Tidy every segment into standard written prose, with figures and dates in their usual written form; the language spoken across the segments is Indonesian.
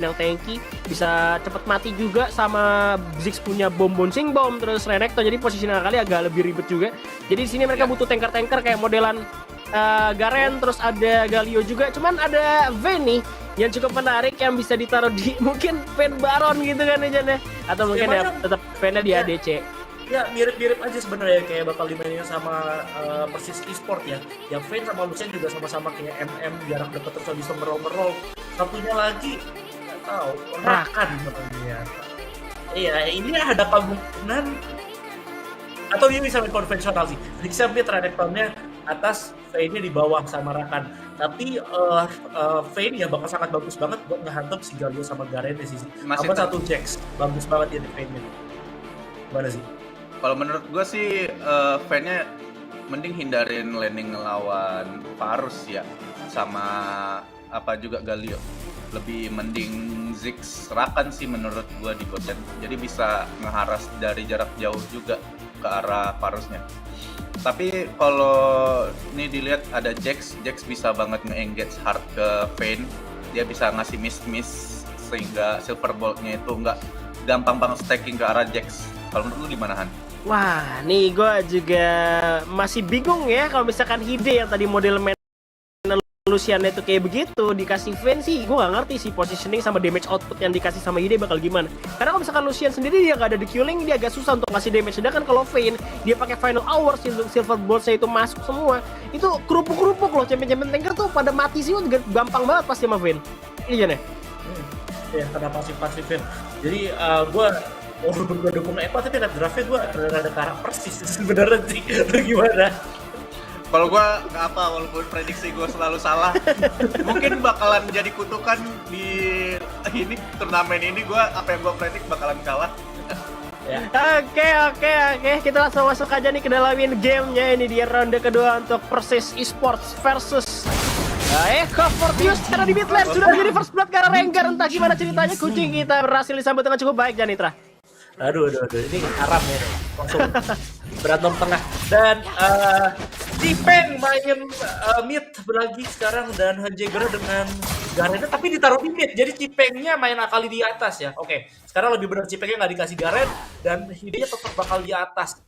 yang tanky, bisa cepet mati juga sama Ziggs punya bouncing bomb, terus Renekton, jadi posisinya kali agak lebih ribet juga. Jadi di sini mereka butuh tanker-tanker kayak modelan Garen, terus ada Galio juga. Cuman ada Vayne nih yang cukup menarik yang bisa ditaruh di mungkin Vayne Baron gitu kan ya, atau mungkin ya tetap Vayne di ADC. Ya mirip-mirip aja sebenarnya kayak bakal dimainin sama Persis Esport ya. Yang Vayne sama Lucian juga sama-sama kayak MM, jarak dekat terus bisa merol-merol. Satunya lagi nggak tahu, Rakan namanya. Iya, ini ada kemungkinan atau dia bisa main konvensional sih. Bisa main Renektonnya atas, Vayne-nya di bawah sama Rakan. Tapi Vayne ya bakal sangat bagus banget buat ngehantam si Galio sama Garen sih. Sama satu Jax, bagus banget ya di Vayne-nya. Gimana sih? Kalau menurut gue sih Vayne-nya mending hindarin landing lawan Varus ya, sama apa juga Galio. Lebih mending Ziggs Rakan sih menurut gue di bot lane. Jadi bisa ngeharas dari jarak jauh juga ke arah Varusnya. Tapi kalau ini dilihat ada Jax bisa banget nge-engage hard ke Vayne. Dia bisa ngasih miss sehingga Silver Bolt-nya itu nggak gampang banget stacking ke arah Jax. Kalau menurut lu gimana, Han? Wah, nih gue juga masih bingung ya kalau misalkan Hide yang tadi model main Lucian itu kayak begitu dikasih Vayne sih, gue nggak ngerti sih positioning sama damage output yang dikasih sama Hide bakal gimana. Karena kalau misalkan Lucian sendiri dia nggak ada di killing, dia agak susah untuk ngasih damage. Sedangkan kalau Vayne dia pakai final hours, silver bolts-nya itu masuk semua, itu kerupuk-kerupuk loh. Champion tanker tuh pada mati sih, juga gampang banget pasti sama Vayne. Iya nih. Ya karena pasif Vayne. Jadi gue walaupun gue dukung Epa, tapi liat draftnya gue ada karakter persis sebenarnya sih. Gimana? Kalau gue nggak apa, walaupun prediksi gue selalu salah, mungkin bakalan jadi kutukan di ini turnamen ini. Gue apa yang gue predik bakalan kalah. Ya. Oke, kita langsung masuk aja nih ke dalam gamenya. Ini dia ronde kedua untuk Persis Esports versus Echo Fortius. Karena di mid lane sudah menjadi first blood karena Rengar. Entah gimana ceritanya, kucing kita berhasil disambut dengan cukup baik, Janitra. Aduh, ini haram ya, langsung berantem tengah. Dan T-Peng main mid lagi sekarang, dan Hanjegger dengan Garen tapi ditaruh di mid, jadi T-Peng-nya main akali di atas ya. Oke, sekarang lebih benar T-Peng-nya nggak dikasih Garen, dan Hide-nya tetap bakal di atas.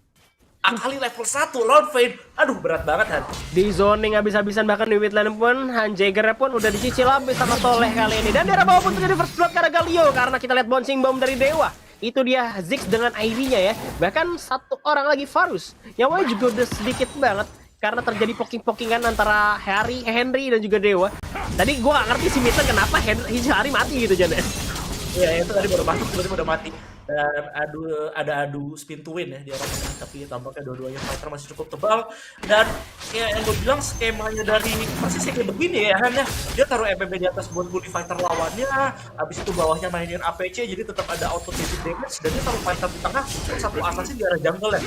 Akali level 1 lawan Vayne, aduh berat banget Han. Di zoning habis-habisan, bahkan di mid lane pun Hanjegger pun udah dicicil habis sama Toleh kali ini. Dan daerah bawah pun terjadi first blood karena Galio, karena kita lihat bouncing bomb dari Dewa. Itu dia Ziggs dengan IV-nya ya. Bahkan satu orang lagi Varus. Nyawanya juga udah sedikit banget karena terjadi poking-pokingan antara Henry dan juga Dewa. Tadi gue gak ngerti si Mitten kenapa Henry mati gitu Jan. Iya, itu tadi baru masuk, tiba-tiba udah mati. Dan ada adu spin to win ya di orang ini, tapi tampaknya dua-duanya fighter masih cukup tebal. Dan ya yang gue bilang skemanya dari Persis kayak begini ya Han ya. Dia taruh MMB di atas buat bully fighter lawannya, habis itu bawahnya mainin APC, jadi tetap ada auto damage, dan dia taruh fighter di tengah, satu assassin di arah jungle ya.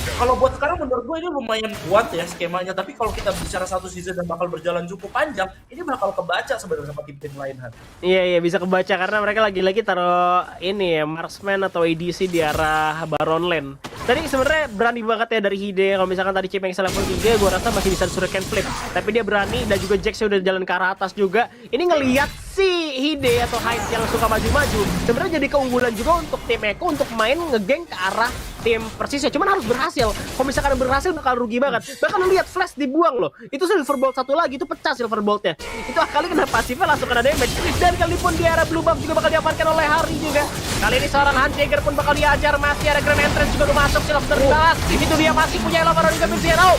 Kalau buat sekarang menurut gue ini lumayan kuat ya skemanya, tapi kalau kita bicara satu season dan bakal berjalan cukup panjang, ini bakal kebaca sebenarnya sama tim-tim lain Han. Iya bisa kebaca karena mereka lagi-lagi taruh ini ya, marksman atau ADC di arah Baron lane. Tadi sebenarnya berani banget ya dari Hide. Kalau misalkan tadi Cipeng level 3, gue rasa masih bisa Shuriken flip. Tapi dia berani, dan juga Jax udah jalan ke arah atas juga. Ini ngelihat si Hide atau Hyde yang suka maju-maju, sebenarnya jadi keunggulan juga untuk tim Echo untuk main ngegeng ke arah tim Persis ya. Cuman harus berhasil. Kalau misalkan berhasil bakal rugi banget. Bahkan lu lihat flash dibuang loh. Itu silver bolt satu lagi, itu pecah silver boltnya. Itu kali kena pasifnya langsung kena damage. Dan kali pun di arah blue buff juga bakal diamankan oleh Hari juga. Kali ini seorang Hanjegger pun bakal diajar. Masih ada Grand Entrance juga udah masuk silver dari balas. Itu dia masih punya Elamaron juga Mid Zero.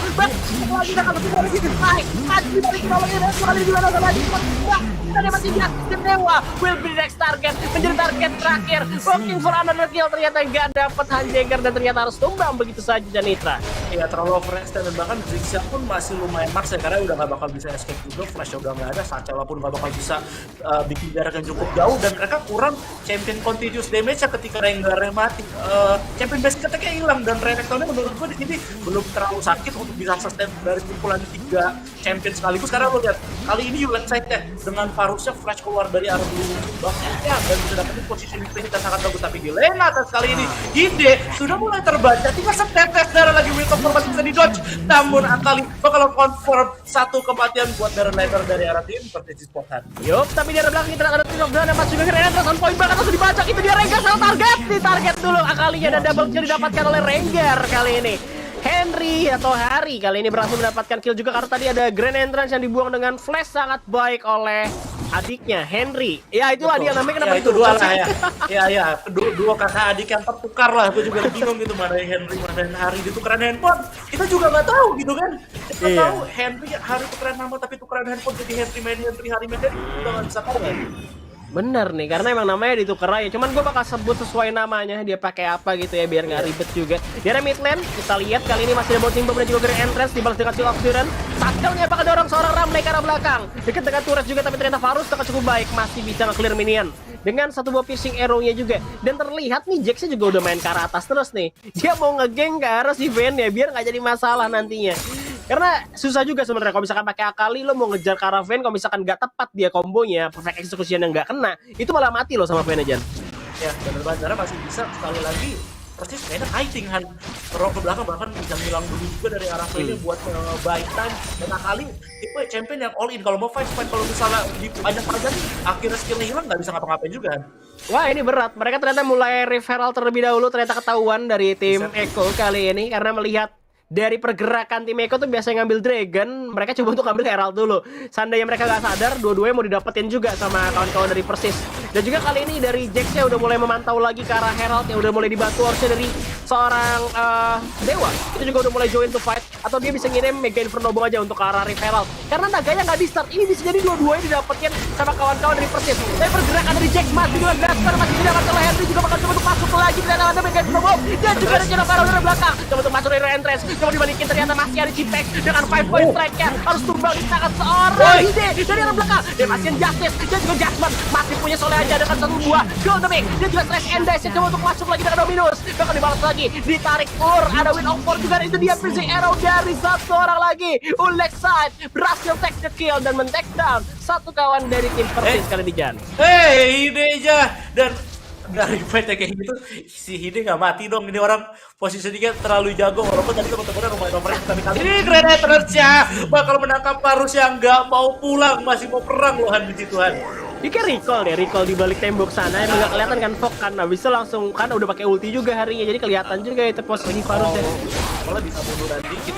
Lagi bakal lagi naik. Masih dari nolongnya dan sekali juga ada lagi. Dan dia masih lihat Dewa will be next target, menjadi target terakhir. Looking for another kill, ternyata nggak dapat Hanjegger dan ternyata harus tumbang begitu saja Janitra. Iya, terlalu overextend, dan bahkan Ziggs pun masih lumayan max ya, karena udah nggak bakal bisa escape juga, flash udah nggak ada, Satchel pun nggak bakal bisa bikin jarak yang cukup jauh, dan mereka kurang champion continuous damage ya ketika Rengar mati. Champion basic attack-nya hilang, dan Renektonnya menurut gue di sini belum terlalu sakit untuk bisa sustain dari pukulan 3 champion sekaligus. Karena lo lihat kali ini Ulet Side-nya dengan Varusnya flash keluar dari arah blue buff-nya dan bisa dapetin posisi kita sangat bagus, tapi di lane atas kali ini Hide sudah mulai terbaca, tinggal setetes darah lagi. Will of War masih bisa di dodge, namun Akali bakal confirm satu kematian buat Darren Later dari arah tim Versus Sportan. Yup, tapi di arah belakang kita ada Tin of Dawn yang masuk juga Rengar terus on point banget langsung dibaca. Itu dia Rengar salah target, ditarget dulu Akalinya dan double kill didapatkan oleh Rengar kali ini. Henry atau Harry kali ini berhasil mendapatkan kill juga karena tadi ada Grand Entrance yang dibuang dengan flash sangat baik oleh adiknya Henry. Ya itulah dia namanya kenapa itu dua lah ya. Ya dua kakak adik yang tertukar lah. Gue juga bingung gitu mana yang Henry mana yang Harry ditukeran handphone. Kita juga nggak tahu gitu kan. Kita tahu Henry Harry tukeran nama tapi tukeran handphone jadi Henry main Henry Harry main Henry kita nggak bisa tahu kan. Bener nih, karena emang namanya ditukar aja. Cuman gue bakal sebut sesuai namanya, dia pakai apa gitu ya, biar nggak ribet juga. Di area mid lane, kita lihat kali ini masih ada bouncing bomb dan juga Grand Entrance dibalas dengan Seal of Duran. Satkelnya bakal dorong seorang Ramley ke arah belakang. Dekat dengan turret juga, tapi ternyata Varus sangat cukup baik, masih bisa nge-clear minion. Dengan satu buah piercing arrow-nya juga. Dan terlihat nih, Jax-nya juga udah main ke arah atas terus nih. Dia mau nge-gang ke arah si Vayne ya, biar nggak jadi masalah nantinya. Karena susah juga sebenarnya kalau misalkan pakai Akali lo mau ngejar Caravan, kalau misalkan nggak tepat dia kombonya, perfect execution yang nggak kena, itu malah mati lo sama Vayne aja. Ya bener banget, masih bisa sekali lagi persis kayaknya hiding Han terong ke belakang, bahkan bisa ngilang dulu juga dari arah Vayne buat buy time. Dan Akali tipe champion yang all in, kalau mau fight kalau misalnya dipanjang-panjang akhirnya skillnya hilang nggak bisa ngapa-ngapain juga Han. Wah ini berat, mereka ternyata mulai referral terlebih dahulu, ternyata ketahuan dari tim Echo kali ini karena melihat dari pergerakan tim Echo tuh biasanya ngambil Dragon, mereka coba untuk ngambil Herald dulu. Seandainya mereka nggak sadar, dua-duanya mau didapetin juga sama kawan-kawan dari Persis. Dan juga kali ini dari Jax-nya udah mulai memantau lagi ke arah Herald yang udah mulai dibantu harusnya dari seorang Dewa. Itu juga udah mulai join to fight, atau dia bisa ngirim Mega Inferno Bomb aja untuk ke arah Rift Herald. Karena naganya nggak di-start, ini bisa jadi dua-duanya didapetin sama kawan-kawan dari Persis. Tapi pergerakan dari Jax masih juga Grasper, masih didapatkan oleh Henry, juga bakal coba untuk masuk lagi. Ternyata ada Mega Inferno Bomb, dan juga ada Channel Pharaoh dari belakang. Coba untuk masuk dari entrance. Coba dibalikin, ternyata masih ada Cipex dengan 5 point strike-nya. Harus tumbang di tangan seorang Hide dari arah belakang. Dan masih Justice dan juga Jasmine masih punya Soleh aja dengan satu buah Gold Mix. Dan juga Stress and Dice yang coba untuk masuk lagi dengan Dominus. Bakal dibalas lagi, ditarik Ur. Ada Win of 4 juga, itu dia piercing arrow dari satu orang lagi. Ulexide berhasil take the kill dan men-take down satu kawan dari tim Persis kali ini Jan. Hide aja dan dari fight kayak gitu si Hide nggak mati dong, ini orang posisinya terlalu jago walaupun tadi teman-teman rumah tapi kali ini Predator-nya bakal menangkap Varus yang nggak mau pulang, masih mau perang loh Han di situ Han. Dia kayak recall di balik tembok sana, emang gak kelihatan kan Fok kan, habis itu langsung kan udah pakai ulti juga harinya, jadi kelihatan juga itu posisi Varusnya. Malah bisa munduran dikit.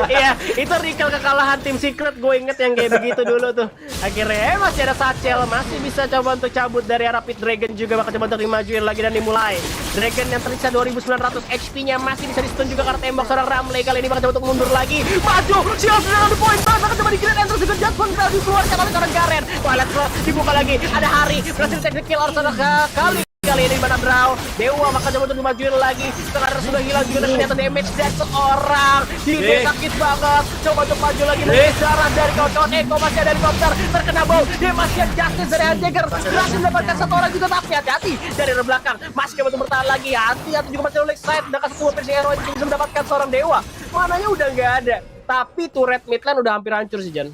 Iya, itu recall kekalahan tim Secret, gue inget yang kayak begitu dulu tuh. Akhirnya masih ada Satchel, masih bisa coba untuk cabut dari Rapid Dragon juga, bakal coba untuk dimajuin lagi dan dimulai. Dragon yang tersisa 2900 HP-nya masih bisa di-stun juga karena tembok seorang Ramley, kali ini bakal coba untuk mundur lagi. Maju, Shield dengan point, bakal coba di-Grand Entrance juga Jasmine bakal dikeluarkan oleh seorang Garen. Twilight dibuka lagi, ada Hari berhasil take the kill Orsana kali ini mana Brawl Dewa maka coba untuk dimajuin lagi, sekarang sudah hilang juga dan ternyata damage dari seorang Hide sakit banget, coba untuk maju lagi dari darah dari kawan-kawan Echo, masih ada helikopter terkena bau, dia masih ada Justice dari Jagger, berhasil mendapatkan satu orang juga, tapi hati-hati dari arah belakang masih coba untuk bertahan lagi, hati-hati juga masih oleh side, dan kasih semua piercing arrow bisa mendapatkan seorang Dewa, mananya udah nggak ada. Tapi turret midlane udah hampir hancur sih Jan.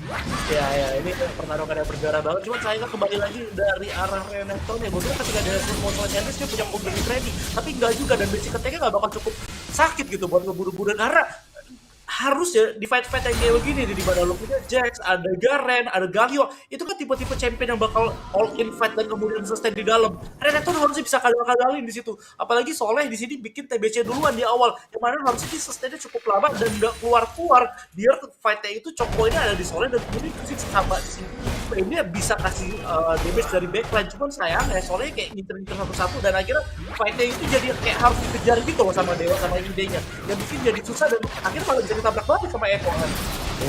Ya ini pertarungan yang berdarah banget. Cuman saya kembali lagi dari arah Renekton ya. Gue kira ketika dia mau Sanders dia punya combo ready, tapi enggak juga, dan basic attack-nya nggak bakal cukup sakit gitu buat ngeburu-buru, karena harus ya di fight-fight yang kayak begini, di mana lo punya Jax, ada Garen, ada Galio, itu kan tipe-tipe champion yang bakal all in fight dan kemudian sustain di dalam. Renekton harusnya bisa kadal-kadalin di situ, apalagi Soleh di sini bikin TBC duluan di awal, yang mana harusnya di sustainnya cukup lama dan nggak keluar-keluar, biar fight-nya itu choke-pointnya ada di Soleh dan kemudian sih sahabat di sini. Ini bisa kasih damage dari backline, cuman sayang ya Soleh kayak ngincer-ngincer satu-satu dan akhirnya fight-nya itu jadi kayak harus dikejar gitu loh sama Dewa sama idenya, yang bikin jadi susah dan akhirnya malah bisa tabrak banget sama Echo kan.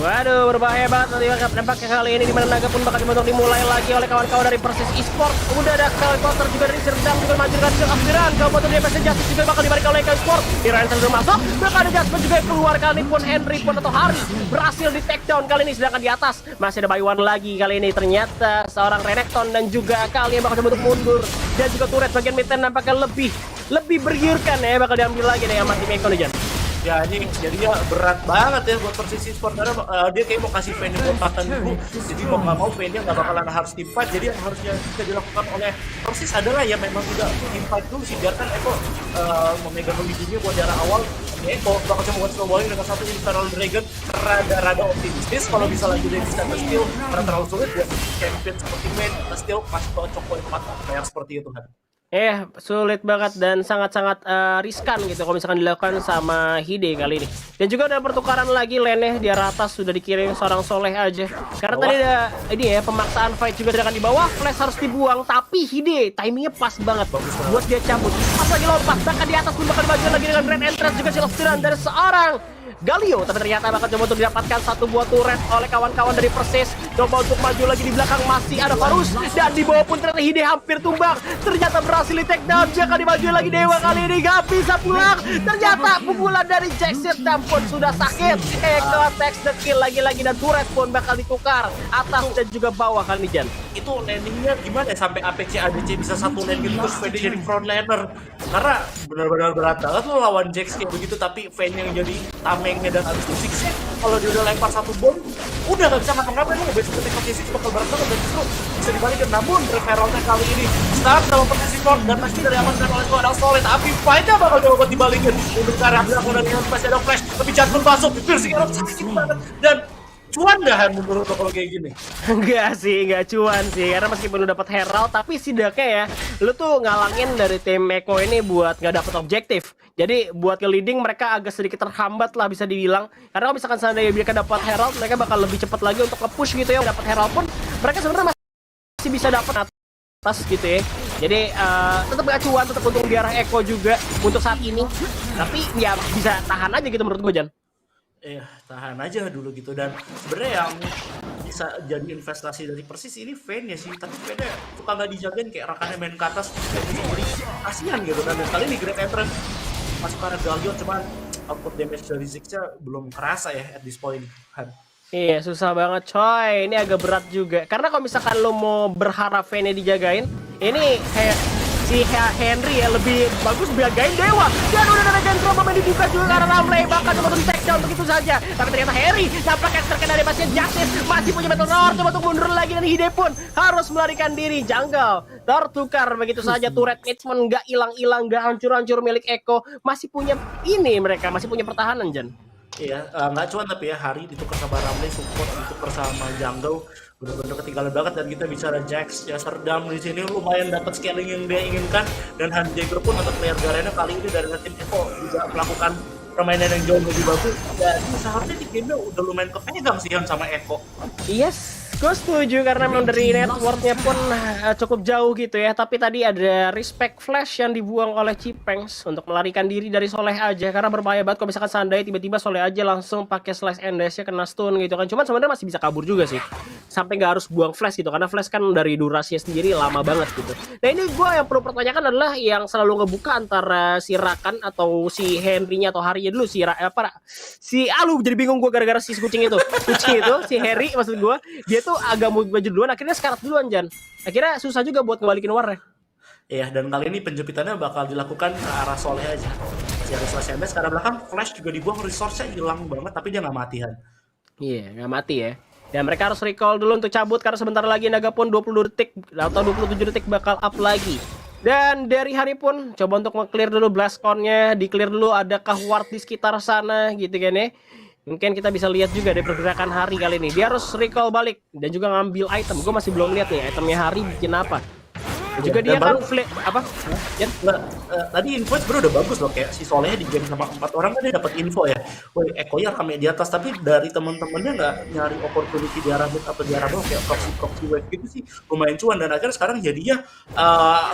Waduh, berbahaya banget nanti nampaknya kali ini, dimana naga pun bakal dibentuk dimulai lagi oleh kawan-kawan dari Persis Esport. Udah ada helikopter juga dari Serdang juga maju dengan Shield of Diran. Coba untuk DPS Justice juga bakal dibalik oleh Esport. Diran sudah masuk, bakal ada Jasmine juga yang keluar, kali ini pun Henry pun atau Hari berhasil di take down kali ini, sedangkan di atas masih ada Baywan lagi kali ini, ternyata seorang Renekton dan juga kali yang bakal coba untuk mundur, dan juga turret bagian mid lane nampaknya lebih bergiurkan ya, bakal diambil lagi dengan mati Mekon nih Jan. Ya ini jadinya berat banget ya buat Persis Esports karena dia kayak mau kasih fan buat makan dulu, jadi mau nggak mau fan-nya nggak bakalan harus tim fight. Jadi yang harusnya bisa dilakukan oleh Persis adalah ya memang tidak tim fight dulu sih, biarkan Eko memegang leadingnya buat daerah awal. Eko bakal coba buat snowballing dengan satu Infernal Dragon, rada optimistis kalau bisa lagi dari standar skill karena terlalu sulit buat champion seperti main still masih cocok poin 4 kayak seperti itu kan. Sulit banget dan sangat-sangat riskan gitu kalau misalkan dilakukan sama Hide kali ini. Dan juga ada pertukaran lagi lane di arah atas sudah dikirim seorang Soleh aja. Karena tadi ada ini ya pemaksaan fight juga akan di bawah, flash harus dibuang tapi Hide timingnya pas banget buat dia cabut. Pas lagi lompat, bahkan di atas pun bakal maju lagi dengan Grand Entrance juga silahkan dari seorang Galio, tapi ternyata bakal coba untuk didapatkan satu buah turret oleh kawan-kawan dari Persis. Coba untuk maju lagi di belakang masih ada Varus dan di bawah pun ternyata Hide hampir tumbang. Ternyata berhasil di take down, jika dimaju lagi Dewa kali ini gak bisa pulang. Ternyata pukulan dari Jack System pun sudah sakit. Eko takes the kill lagi-lagi dan turret pun bakal ditukar atas dan juga bawah kali ini Jan. Itu landingnya gimana ya sampai APC ADC bisa satu lane gitu terus VD jadi frontlaner, karena benar-benar berat banget lo lawan Jax kayak begitu tapi Vayne yang jadi tamengnya dan abis itu Ziggs kalau dia udah lempar satu bom udah gak bisa ngapa-ngapain lo besok ketika Ziggs bakal berat banget dan justru bisa dibalikin. Namun Referolnya kali ini start dalam posisi front dan pasti dari amankan oleh seorang Solid tapi fightnya bakal coba buat dibalikin untuk arah belakang dan dengan pasti ada flash tapi jangan masuk piercing arrow sakit banget dan cuan dah menurut lo kalau kayak gini? Enggak sih, enggak cuan sih. Karena meskipun lu dapat Herald, tapi setidaknya ya, lu tuh ngalangin dari tim Eko ini buat nggak dapet objektif. Jadi buat nge-leading mereka agak sedikit terhambat lah bisa dibilang. Karena kalau misalkan seandainya mereka dapat Herald, mereka bakal lebih cepat lagi untuk nge-push gitu ya. Dapat Herald pun, mereka sebenarnya masih bisa dapat atas gitu ya. Jadi tetap gak cuan, tetap untung di arah Eko juga untuk saat ini. Tapi ya bisa tahan aja gitu menurut gue Jan. Tahan aja dulu gitu. Dan sebenarnya yang bisa jadi investasi dari Persis ini Vayne ya sih, tapi Vayne suka nggak dijagain kayak rekannya main ke atas jadi kasihan gitu. Dan kali ini Great Entrance masuk ke arah Galio, cuman output damage dari Ziggs-nya belum kerasa ya at this point kan. Iya susah banget coy, ini agak berat juga. Karena kalau misalkan lo mau berharap Vayne dijagain, ini kayak si Henry ya lebih bagus jagain Dewa. Dan udah ada Gentro main dibuka juga karena Ramley bakal coba untuk take down begitu saja. Tapi ternyata Harry nampaknya terkena dari pasien Justice, masih punya Battle Roar, coba untuk mundur lagi dan Hide pun harus melarikan diri. Jungle tertukar begitu saja, turret Hitchman nggak hilang-hilang, nggak hancur-hancur milik Eko. Masih punya ini mereka, masih punya pertahanan Jan. Iya, nggak cuan tapi ya Hari ditukar sama Ramley, support ditukar sama Jungle, benar-benar ketinggalan banget. Dan kita bicara Jax ya, Serdam di sini lumayan dapat scaling yang dia inginkan, dan Han Jagger pun untuk player Garena kali ini dari tim Evo juga melakukan permainan yang jauh lebih bagus. Dan seharusnya di game udah lumayan kepegang sih Han sama Eko. Yes, gue setuju karena memang dari networknya pun cukup jauh gitu ya. Tapi tadi ada respect flash yang dibuang oleh Cipengs untuk melarikan diri dari Soleh aja, karena berbahaya banget kalau misalkan seandainya tiba-tiba Soleh aja langsung pakai slash and dash-nya kena stun gitu kan. Cuman sebenarnya masih bisa kabur juga sih, sampai nggak harus buang flash gitu, karena flash kan dari durasinya sendiri lama banget gitu. Nah ini gue yang perlu pertanyakan adalah yang selalu ngebuka antara si Rakan atau si Henry-nya atau Hari-nya dulu, si Alu jadi bingung gue gara-gara si kucing itu si Harry maksud gue, dia tuh agak mau baju duluan, akhirnya sekarat duluan Jan. Akhirnya susah juga buat ngebalikin warnya. Iya, dan kali ini penjepitannya bakal dilakukan ke arah Soleh aja. Masih ada slash and dash, karena belakang flash juga dibuang, resource-nya hilang banget tapi dia nggak matihan. Iya, nggak mati ya. Dan mereka harus recall dulu untuk cabut karena sebentar lagi Naga pun 22 detik atau 27 detik bakal up lagi. Dan dari Hari pun coba untuk nge-clear dulu blast con-nya, di-clear dulu adakah ward di sekitar sana gitu kan ya. Mungkin kita bisa lihat juga dari pergerakan Hari kali ini. Dia harus recall balik dan juga ngambil item. Gue masih belum lihat nih itemnya Hari bikin apa. Dan juga dia kan apa? Ya? Tadi info sebenarnya udah bagus loh, kayak si Solehnya di game sama 4 orang kan dia dapat info ya. Woi, Eko ya rame di atas, tapi dari teman-temannya nggak nyari opportunity di arah mid atau di arah bawah kayak proxy wave gitu sih. Lumayan cuan, dan akhirnya sekarang jadinya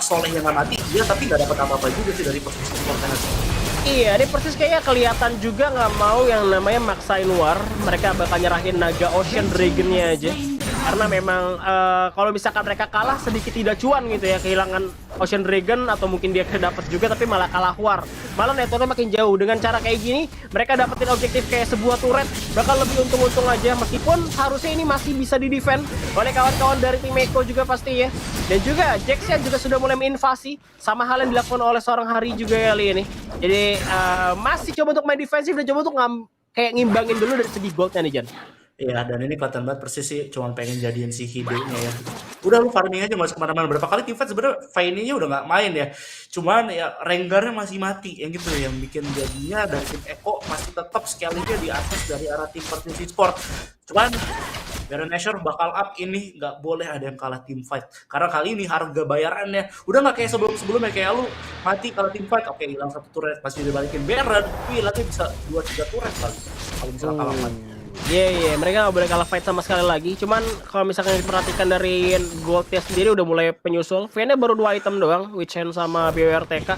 Soleh yang nggak mati dia, tapi nggak dapat apa-apa juga sih dari posisi pertahanan. Iya, ini persis kayaknya kelihatan juga nggak mau yang namanya maksain war. Mereka bakal nyerahin Naga Ocean Dragon-nya aja. karena memang kalau misalkan mereka kalah sedikit tidak cuan gitu ya, kehilangan Ocean Dragon atau mungkin dia dapat juga tapi malah kalah war. Malah networknya makin jauh. Dengan cara kayak gini mereka dapetin objektif kayak sebuah turret bakal lebih untung-untung aja, meskipun harusnya ini masih bisa di defend oleh kawan-kawan dari tim Echo juga pasti ya. Dan juga Jaxian juga sudah mulai menginvasi, sama hal yang dilakukan oleh seorang Hari juga kali ini. Jadi masih coba untuk main defensif dan coba untuk kayak ngimbangin dulu dari segi goldnya nih Jan. Iya, dan ini kelihatan banget persis sih cuman pengen jadiin si Hide-nya ya. Udah lu farming aja, nggak usah kemana-mana. Berapa kali teamfight sebenarnya Vayne-nya udah nggak main ya. Cuman ya Rengarnya masih mati yang gitu, yang bikin jadinya dari tim Echo masih tetap scale-nya di atas dari arah tim Persis Esport. Cuman Baron Nashor bakal up ini, nggak boleh ada yang kalah team fight. Karena kali ini harga bayarannya udah nggak kayak sebelum-sebelumnya, kayak lu mati kalau team fight, oke hilang satu turret masih dibalikin Baron, tapi hilangnya bisa 2-3 turret kali kalau misalnya kalah fight. Iya, mereka nggak boleh kalah fight sama sekali lagi. Cuman kalau misalkan diperhatikan dari goldnya sendiri udah mulai penyusul. Vayne baru 2 item doang, Witch Hand sama BWRTK.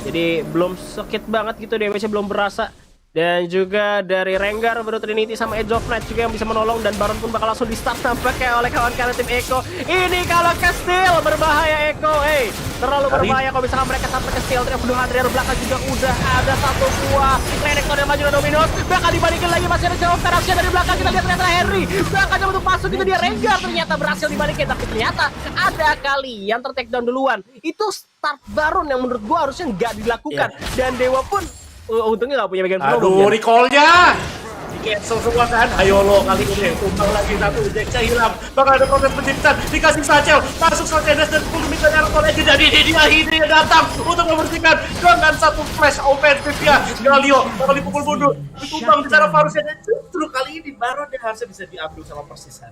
Jadi belum sakit banget gitu, damage-nya belum berasa. Dan juga dari Rengar baru Trinity sama Edge of Night juga yang bisa menolong, dan Baron pun bakal langsung di start nampaknya oleh kawan-kawan tim Echo. Ini kalau ke steal berbahaya Echo, terlalu berbahaya kalau misalkan mereka sampai ke steal. Terus dari belakang juga udah ada satu buah Renekton yang maju dan Dominos, bakal dibalikin lagi, masih ada jawab terakhir dari belakang. Kita lihat ternyata Henry bakal coba untuk masuk, itu dia Rengar ternyata berhasil dibalikin, tapi ternyata ada kali yang ter-take down duluan. Itu start Baron yang menurut gua harusnya nggak dilakukan, dan Dewa pun untungnya nggak punya bagian pro. Aduh, recall-nya di cancel semua kan. Ayo lo kali ini tumbang lagi satu, Jaxnya hilang, bakal ada proses penjimpitan, dikasih Satchel, masuk Satchel dan 10 menit dari arah lagi, jadi dia Hide datang untuk membersihkan dengan satu flash offensive ya. Galio bakal dipukul mundur, ditumbang di cara Varusnya, dan justru kali ini Baron yang harusnya bisa diambil sama Persisan.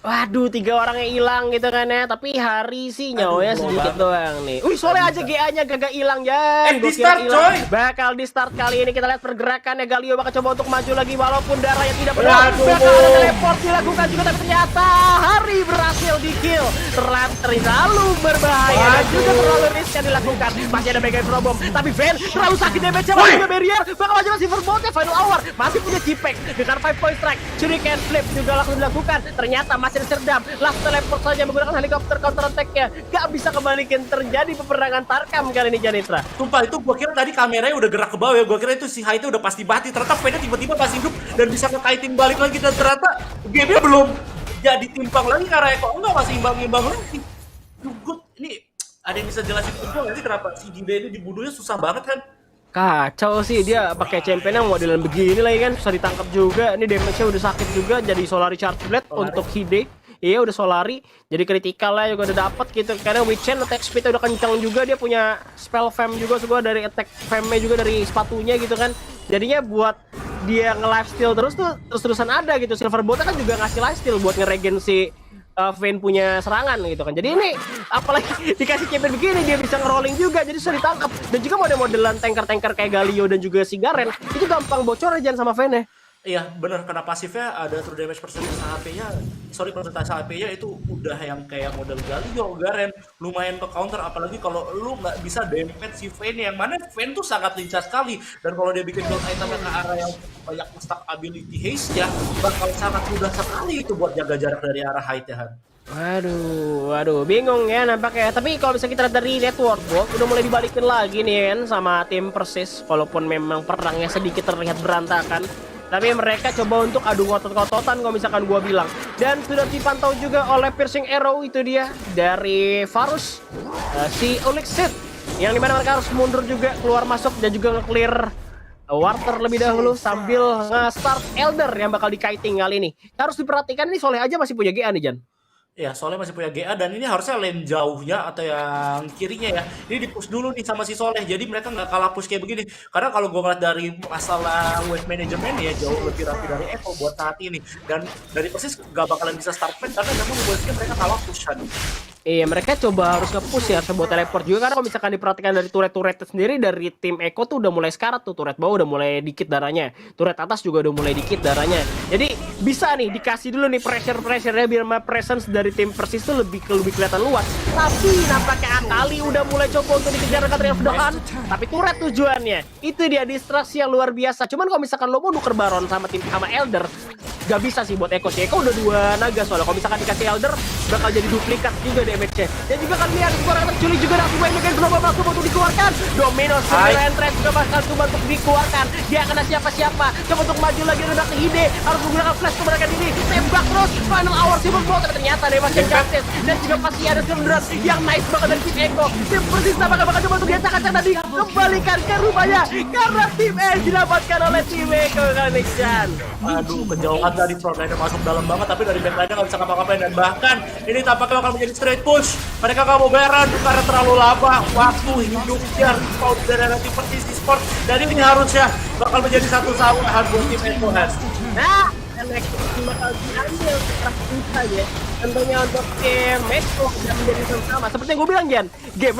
Waduh, 3 orang yang hilang gitu kan ya. Tapi Hari sih nyawanya sedikit doang nih. Wih, soalnya aja GA-nya gak hilang ya. Di start coy. Bakal di start kali ini, kita lihat pergerakannya. Galio bakal coba untuk maju lagi walaupun darahnya tidak penuh. Waduh. Bakal ada teleport dilakukan juga, tapi ternyata Hari berhasil di kill. Terlalu berbahaya dan juga terlalu riskan dilakukan. Masih ada Mega Probom, tapi Vayne terlalu sakit damage-nya. Masih ada barrier, bakal maju masih Silverbolt-nya. Final Hour masih punya G-Pack dengan 5 point strike. Shuriken Flip juga langsung dilakukan. Ternyata masih Serdam, last teleport saja menggunakan helikopter counter attack-nya. Gak bisa kembalikan, terjadi peperangan Tarkam kali ini Janitra. Sumpah itu gua kira tadi kameranya udah gerak ke bawah ya. Gua kira itu si Hai itu udah pasti mati. Ternyata Vayne tiba-tiba masih hidup dan bisa ngekaitin balik lagi, dan ternyata game-nya belum jadi timpang lagi karena Eko enggak masih imbang-imbang lagi. Good. Ini ada yang bisa jelasin ke gua nggak sih kenapa si Dibe ini dibunuhnya susah banget kan? Kacau sih, dia pakai championnya modelan begini lagi kan, susah ditangkap juga. Ini damage-nya udah sakit juga, jadi Solari Charge Blade untuk Hide. Iya udah Solari, jadi critical lah juga udah dapet gitu. Karena Witchen attack speed-nya udah kencang juga, dia punya spell fam juga dari attack fam-nya juga dari sepatunya gitu kan. Jadinya buat dia nge-lifesteal terus tuh terus-terusan ada gitu. Silverbolt kan juga ngasih lifesteal buat ngeregen si Vayne punya serangan gitu kan. Jadi ini apalagi dikasih champion begini, dia bisa ngerolling juga, jadi susah ditangkap. Dan juga model-modelan tanker-tanker kayak Galio dan juga si Garen itu gampang bocor aja sama Vayne. Iya bener, karena pasifnya ada true damage persentase HP-nya, persentase HP-nya itu udah yang kayak model Galio, Garen, lumayan ke counter. Apalagi kalau lu nggak bisa damage si Vayne, yang mana Vayne tuh sangat lincah sekali. Dan kalau dia bikin gold item ke arah yang banyak stack ability haste ya, bakal sangat mudah sekali itu buat jaga jarak dari arah height ya. Waduh, bingung ya nampaknya. Tapi kalau bisa kita lihat dari network Gold, udah mulai dibalikin lagi nih kan sama tim Persis. Walaupun memang perangnya sedikit terlihat berantakan, tapi mereka coba untuk adu ngotot-ngototan kalau misalkan gua bilang. Dan sudah dipantau juga oleh Piercing Arrow itu dia dari Varus, si Ulixit, yang dimana mereka harus mundur juga, keluar masuk dan juga nge-clear Warter lebih dahulu sambil nge-start Elder yang bakal di-kiting kali ini. Harus diperhatikan ini Soleh aja masih punya GA nih Jan. Ya, Soleh masih punya GA, dan ini harusnya lane jauhnya atau yang kirinya ya. Ini di-push dulu nih sama si Soleh. Jadi mereka nggak kalah push kayak begini. Karena kalau gue ngeliat dari masalah wave management ya, jauh lebih rapi dari Echo buat saat ini. Dan dari Persis nggak bakalan bisa start plan karena memang mereka kalah pushan. Iya, mereka coba harus nge-push ya, sebuah teleport juga. Karena kalau misalkan diperhatikan dari turret-turret sendiri, dari tim Echo tuh udah mulai sekarat tuh. Turret bawah udah mulai dikit darahnya, turret atas juga udah mulai dikit darahnya. Jadi bisa nih dikasih dulu nih pressure-pressurenya biar presence dari tim Persis tuh lebih kelihatan luas. Tapi nampaknya Akali udah mulai coba untuk dikejar dengan Triumph Dawn. Tapi turret tujuannya, itu dia distraksi yang luar biasa. Cuman kalau misalkan lo mau nuker Baron sama tim sama Elder, Gak bisa sih buat Eko sih. Eko udah 2 naga soalnya. Kalau misalkan dikasih Elder bakal jadi duplikat juga damage-nya. Dan juga kan lihat suara terculik juga dari main Megan Global bakal untuk dikeluarkan. Domino Sembilan Trend juga bakal coba untuk dikeluarkan. Dia kena siapa-siapa. Coba untuk maju lagi rendah ke Hide. Harus menggunakan flash kemerdekaan ini. Tembak terus. Final hour Silver Bolt. Ternyata ada Sebastian Justice. Dan juga pasti ada kemunduran yang nice banget dari tim Eko. Tim Persista bakal coba untuk diacak-acak tadi. Kembalikan ke rumahnya. Karena tim E didapatkan oleh tim Eko Kanexian. Aduh, kejauhan dari front liner masuk dalam banget, tapi dari back liner nggak bisa ngapa-ngapain, dan bahkan ini tampaknya bakal menjadi straight push. Mereka nggak mau Baron karena terlalu lama waktu hidupnya respawn dari tim Persist Esports, dan ini harusnya bakal menjadi satu sawahan buat tim Eko Hans. Nah, Eko bakal diambil secara ya. Tentunya untuk game Eko dan menjadi sama. Seperti yang gue bilang, Jan, game